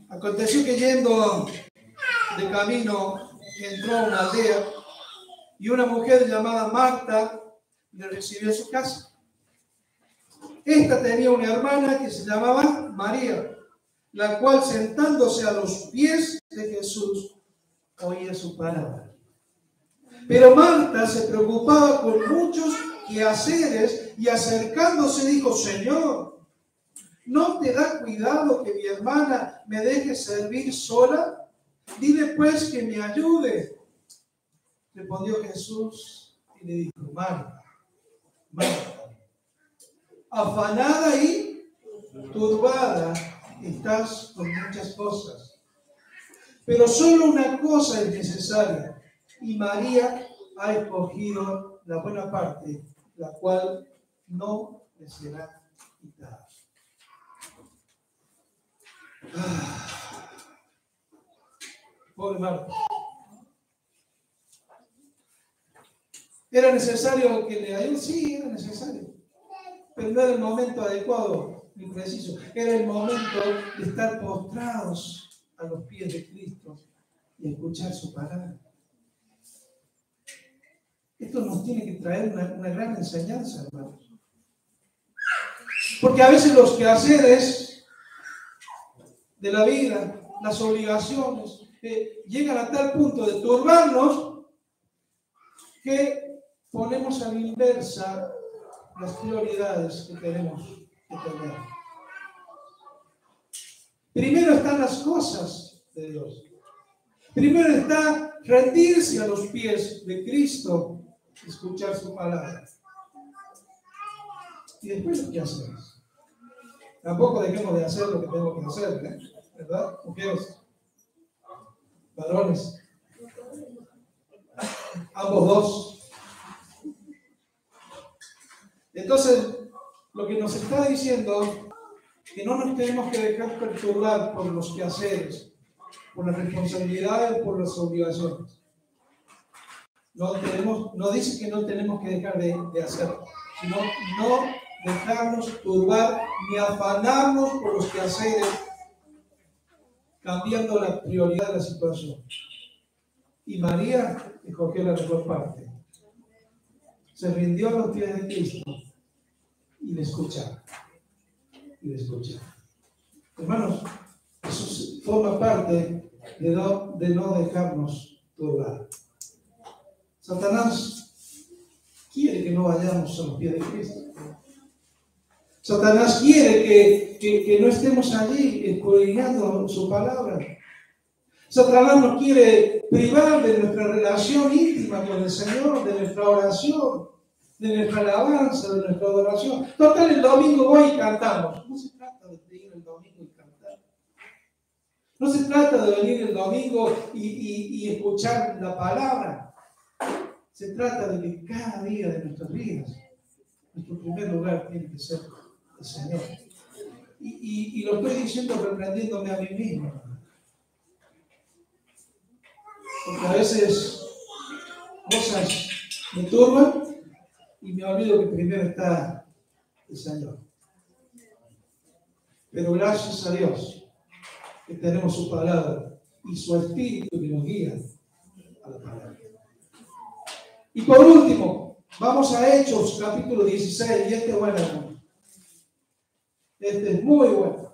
Aconteció que yendo de camino entró a una aldea y una mujer llamada Marta le recibió en su casa. Esta tenía una hermana que se llamaba María, la cual sentándose a los pies de Jesús oía su palabra. Pero Marta se preocupaba con muchos quehaceres y acercándose dijo: Señor, ¿no te da cuidado que mi hermana me deje servir sola? Dile pues que me ayude. Respondió Jesús y le dijo: Marta, afanada y turbada estás con muchas cosas, pero solo una cosa es necesaria, y María ha escogido la buena parte, la cual no le será quitada. Pobre Marta. ¿Era necesario que le ayude? Sí, era necesario. Pero no era el momento adecuado ni preciso. Era el momento de estar postrados a los pies de Cristo y escuchar su palabra. Esto nos tiene que traer una gran enseñanza, hermanos. Porque a veces los quehaceres de la vida, las obligaciones, llegan a tal punto de turbarnos que ponemos a la inversa las prioridades que tenemos que tener. Primero están las cosas de Dios. Primero está rendirse a los pies de Cristo, escuchar su palabra. Y después, ¿qué hacemos? Tampoco dejemos de hacer lo que tenemos que hacer, ¿verdad? Mujeres, varones, ambos dos. Entonces, lo que nos está diciendo que no nos tenemos que dejar perturbar por los quehaceres, por las responsabilidades, por las obligaciones. No dice que no tenemos que dejar de hacerlo, sino no dejarnos turbar ni afanarnos por los quehaceres, cambiando la prioridad de la situación. Y María escogió la mejor parte. Se rindió a los pies de Cristo y le escuchaba. Y le escuchaba. Hermanos, eso forma parte de no dejarnos turbar. Satanás quiere que no vayamos a los pies de Cristo. Satanás quiere que no estemos allí escudriñando su palabra. Satanás nos quiere privar de nuestra relación íntima con el Señor, de nuestra oración, de nuestra alabanza, de nuestra adoración. Total, el domingo voy y cantamos. No se trata de ir el domingo y cantar. No se trata de venir el domingo y escuchar la palabra. Se trata de que cada día de nuestras vidas, nuestro primer lugar tiene que ser el Señor. Y lo estoy diciendo reprendiéndome a mí mismo. Porque a veces cosas me turban y me olvido que primero está el Señor. Pero gracias a Dios que tenemos su palabra y su Espíritu que nos guía a la palabra. Y por último, vamos a Hechos capítulo 16, y este es bueno, hermano. Este es muy bueno.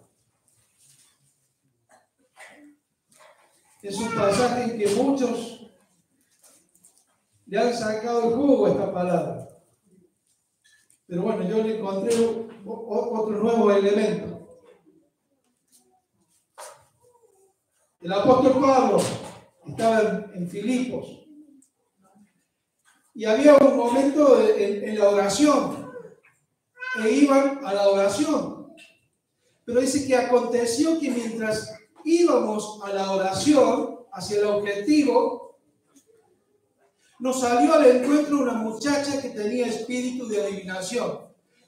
Es un pasaje en que muchos le han sacado el jugo a esta palabra. Pero bueno, yo le encontré otro nuevo elemento. El apóstol Pablo estaba en Filipos y había un momento en la oración e iban a la oración. Pero dice que aconteció que mientras íbamos a la oración, hacia el objetivo, nos salió al encuentro una muchacha que tenía espíritu de adivinación,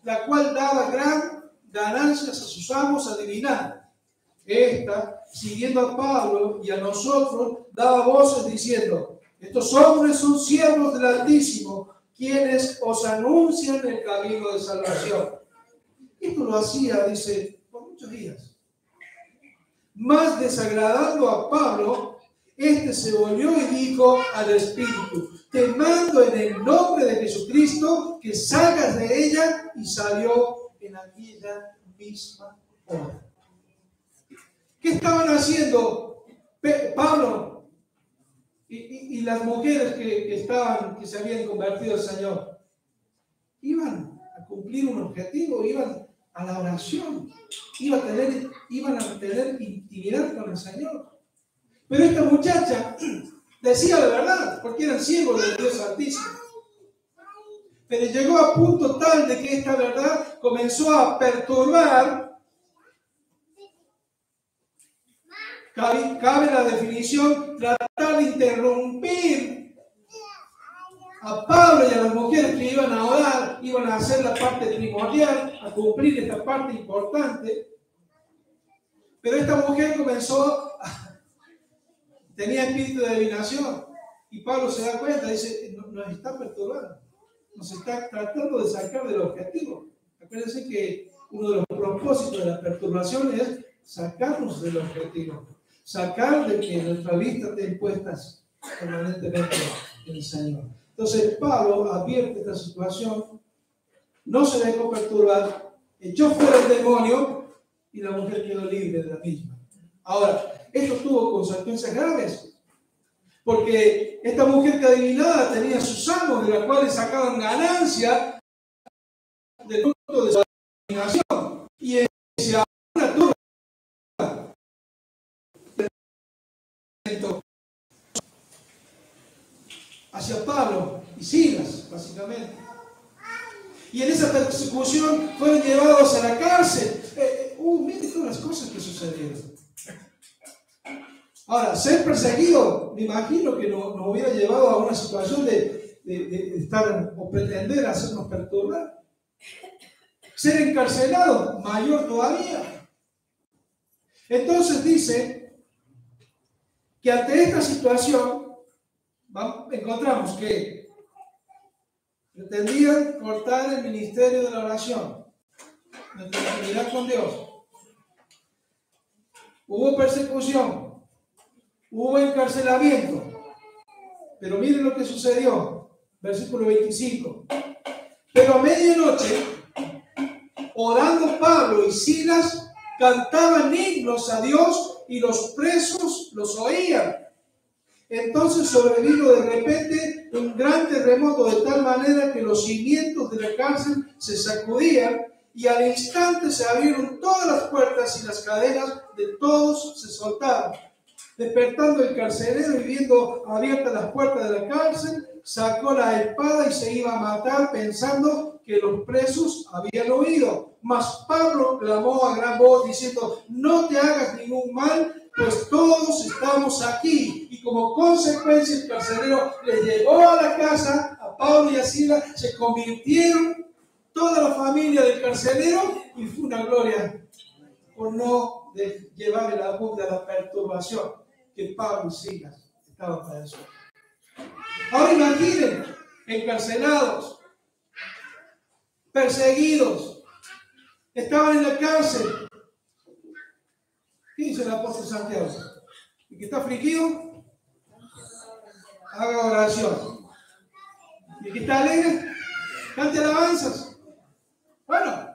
la cual daba gran ganancias a sus amos adivinando. Esta, siguiendo a Pablo y a nosotros, daba voces diciendo: estos hombres son siervos del Altísimo, quienes os anuncian el camino de salvación. Esto lo hacía, dice, por muchos días. Más desagradando a Pablo, este se volvió y dijo al Espíritu: te mando en el nombre de Jesucristo que salgas de ella, y salió en aquella misma hora. ¿Qué estaban haciendo Pablo y las mujeres que se habían convertido al Señor? Iban a cumplir un objetivo, iban a la oración, iban a tener intimidad con el Señor. Pero esta muchacha decía la verdad, porque eran siervos del Dios Altísimo. Pero llegó a punto tal de que esta verdad comenzó a perturbar. Cabe la definición, tratar de interrumpir a Pablo y a las mujeres que iban a orar, iban a hacer la parte primordial, a cumplir esta parte importante. Pero esta mujer tenía espíritu de adivinación, y Pablo se da cuenta, dice: nos está perturbando, nos está tratando de sacar del objetivo. Acuérdense que uno de los propósitos de la perturbación es sacarnos del objetivo, sacar de que nuestra vista esté puestas permanentemente en el Señor. Entonces Pablo advierte esta situación, no se dejó perturbar, echó fuera el demonio y la mujer quedó libre de la misma. Ahora, esto tuvo consecuencias graves, porque esta mujer que adivinaba tenía sus amos, de las cuales sacaban ganancia de todo de su adivinación, y se abrió una turba hacia Pablo y Silas, básicamente. Y en esa persecución fueron llevados a la cárcel. Miren todas las cosas que sucedieron. Ahora, ser perseguido, me imagino que nos hubiera llevado a una situación de estar o pretender hacernos perturbar. Ser encarcelado, mayor todavía. Entonces dice que ante esta situación encontramos que pretendían cortar el ministerio de la oración, nuestra intimidad con Dios. Hubo persecución, hubo encarcelamiento, pero miren lo que sucedió, versículo 25. Pero a medianoche, orando Pablo y Silas, cantaban himnos a Dios y los presos los oían. Entonces sobrevino de repente un gran terremoto de tal manera que los cimientos de la cárcel se sacudían y al instante se abrieron todas las puertas y las cadenas de todos se soltaron. Despertando el carcelero y viendo abiertas las puertas de la cárcel, sacó la espada y se iba a matar pensando que los presos habían huido. Mas Pablo clamó a gran voz diciendo: no te hagas ningún mal, pues todos estamos aquí. Y como consecuencia el carcelero les llevó a la casa a Pablo y a Silas, se convirtieron toda la familia del carcelero y fue una gloria por no llevarle la burla, la perturbación que Pablo y Silas estaban padeciendo. Ahora imaginen, encarcelados, perseguidos, estaban en la cárcel. ¿Qué dice el apóstol Santiago? ¿El que está afligido? Haga oración. ¿Y el que está alegre? Cante alabanzas. Bueno,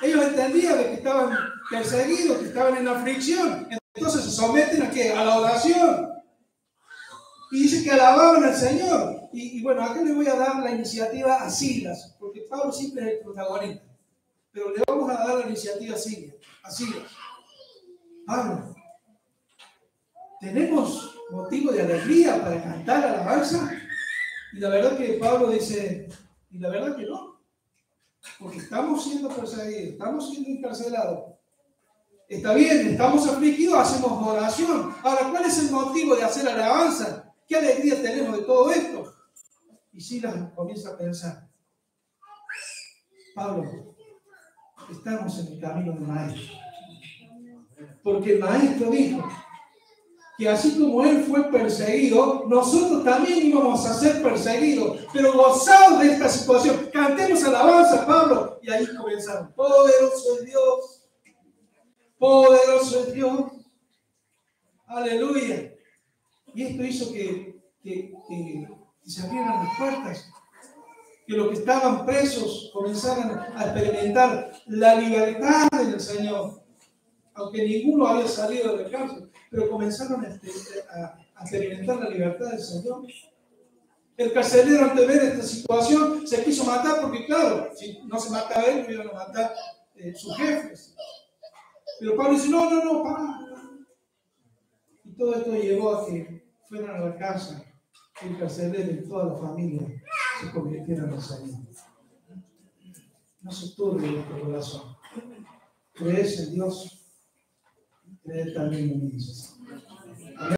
ellos entendían de que estaban perseguidos, que estaban en aflicción. Entonces se someten ¿a qué? A la oración. Y dice que alababan al Señor. Y bueno, acá le voy a dar la iniciativa a Silas, porque Pablo siempre es el protagonista. Pero le vamos a dar la iniciativa a Silas. Pablo, ¿tenemos motivo de alegría para cantar alabanza? Y la verdad que Pablo dice, y la verdad que no. Porque estamos siendo perseguidos, estamos siendo encarcelados. Está bien, estamos afligidos, hacemos oración. Ahora, ¿cuál es el motivo de hacer alabanza? ¿Qué alegría tenemos de todo esto? Y Silas comienza a pensar: Pablo, estamos en el camino del Maestro. Porque el Maestro dijo que así como él fue perseguido, nosotros también íbamos a ser perseguidos. Pero gozados de esta situación, cantemos alabanza, Pablo. Y ahí comenzaron: poderoso es Dios, poderoso es Dios. Aleluya. Y esto hizo que se abrieran las puertas, que los que estaban presos comenzaran a experimentar la libertad del Señor, aunque ninguno había salido de la cárcel, pero comenzaron a experimentar la libertad del Señor. El carcelero, ante ver esta situación, se quiso matar porque, claro, si no se mataba él, lo iban a matar sus jefes. Pero Pablo dice: no, para. Y todo esto llevó a que fueran a la casa, el carcelero y toda la familia se convirtieron al Señor. No se turbe nuestro corazón. ¿Crees en Dios? Creed también en mí.